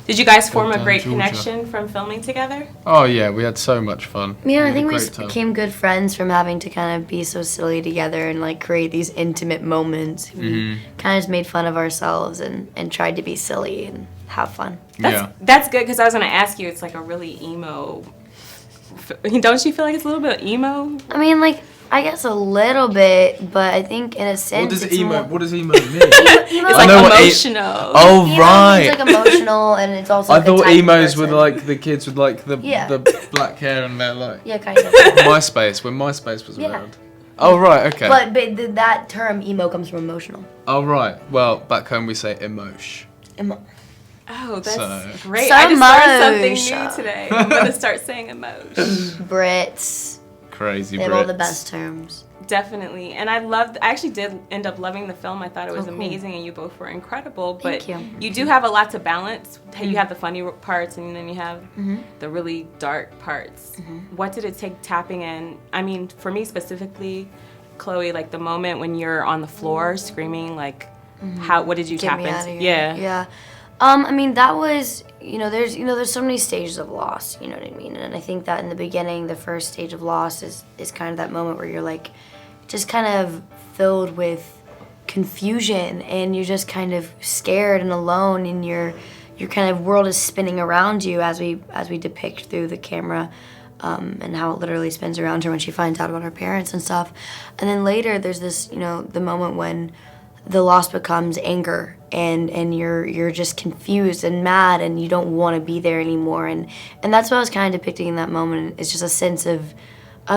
Did you guys form a down great Georgia. connection from filming together? Oh yeah, we had so much fun. Yeah, I had a think we great just time. became good friends from having to kind of be so silly together and like create these intimate moments. We kind of just made fun of ourselves and tried to be silly and have fun. That's good, because I was going to ask you, it's like a really emo. Don't you feel like it's a little bit emo? I mean, like, I guess a little bit, but I think in a sense What does it's emo? more... What does emo mean? Emo, It's like know what emotional. Oh emo right. means, like, emotional, and it's also I the thought type of emos were person. like the kids with like the black hair and they're like Yeah, kind of. MySpace when MySpace was around. Oh right, okay. But that term, emo, comes from emotional. Oh right. Well, back home we say emosh. Oh, that's So- great. I just learned something Emotion. new today. I'm going to start saying emotion. Brits, Crazy they have Brits. all the best terms. Definitely. And I actually did end up loving the film. I thought it was cool. amazing, and you both were incredible. But Thank you. do have a lot to balance. You have the funny parts, and then you have the really dark parts. What did it take tapping in? I mean, for me specifically, Chloe, like the moment when you're on the floor screaming, like, what did you Get tap me outta into? here. Yeah. I mean, that was, there's so many stages of loss, you know what I mean? And I think that in the beginning, the first stage of loss is kind of that moment where you're like, just kind of filled with confusion, and you're just kind of scared and alone, and your kind of world is spinning around you as we depict through the camera, and how it literally spins around her when she finds out about her parents and stuff. And then later there's this, the moment when the loss becomes anger, and you're just confused and mad, and you don't want to be there anymore, and that's what I was kind of depicting in that moment. It's just a sense of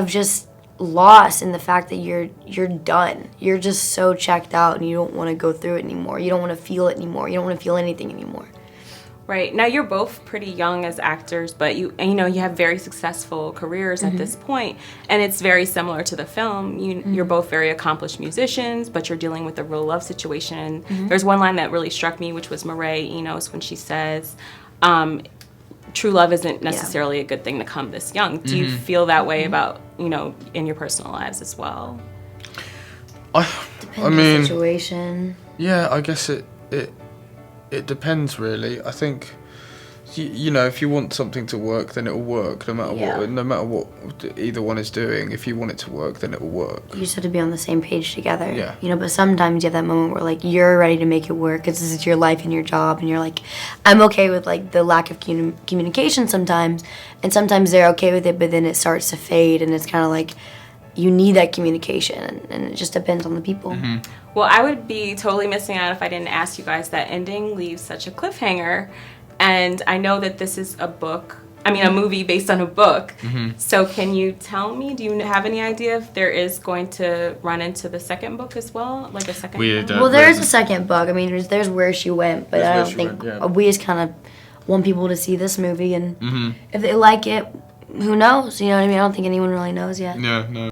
just loss in the fact that you're done. You're just so checked out, and you don't want to go through it anymore. You don't want to feel it anymore. You don't want to feel anything anymore. Right. Now, you're both pretty young as actors, but you have very successful careers at this point, and it's very similar to the film. You're both very accomplished musicians, but you're dealing with a real love situation. There's one line that really struck me, which was Moretz Enos when she says, true love isn't necessarily a good thing to come this young. Do you feel that way about, in your personal lives as well? Depends on the situation. Yeah, I guess it depends really. I think if you want something to work, then it'll work no matter what either one is doing. If you want it to work, then it will work. You just have to be on the same page together. Yeah. But sometimes you have that moment where like you're ready to make it work because this is your life and your job, and you're like, I'm okay with like the lack of communication sometimes, and sometimes they're okay with it, but then it starts to fade, and it's kind of like you need that communication, and it just depends on the people. Well, I would be totally missing out if I didn't ask you guys. That ending leaves such a cliffhanger. And I know that this is a movie based on a book. So can you tell me, do you have any idea if there is going to run into the second book as well? Like a second film? Well, there is a second book. I mean, there's Where She Went, but I don't think we just kind of want people to see this movie, and if they like it, who knows? You know what I mean? I don't think anyone really knows yet. Yeah, no.